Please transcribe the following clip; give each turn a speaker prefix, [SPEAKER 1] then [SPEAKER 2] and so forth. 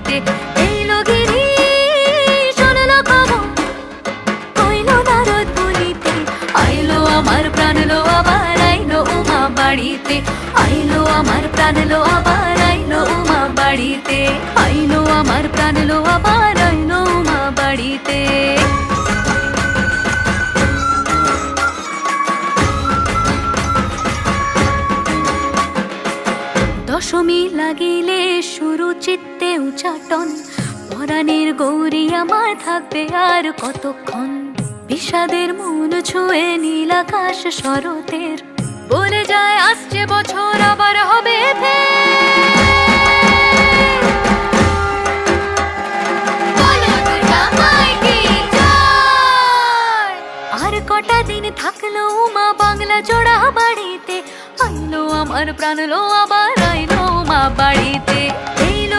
[SPEAKER 1] বাড়িতে। এইলো গিরি শুনলো খবর, হইলো নারদ বলিতে। আইলো আমার প্রাণ লো আবার আইলো উমা বাড়িতে। আইলো আমার প্রাণ লো আবার আইলো উমা বাড়িতে। আইলো আমার প্রাণ লো আবার আইলো উমা বাড়িতে। দশমী লাগিলে শুরু চিত্তে উচাটন, পরাণের গৌরী আমার থাকবে আর কতক্ষণ। বিষাদের মন ছুঁয়ে নীল আকাশ শরতের, বলে যায় আসছে বছর আবার হবে আর কটা দিন থাকলো উমা বাংলা জোড়া বাড়িতে। আইলো আমার প্রাণ লো আবার আইলো উমা বাড়িতে।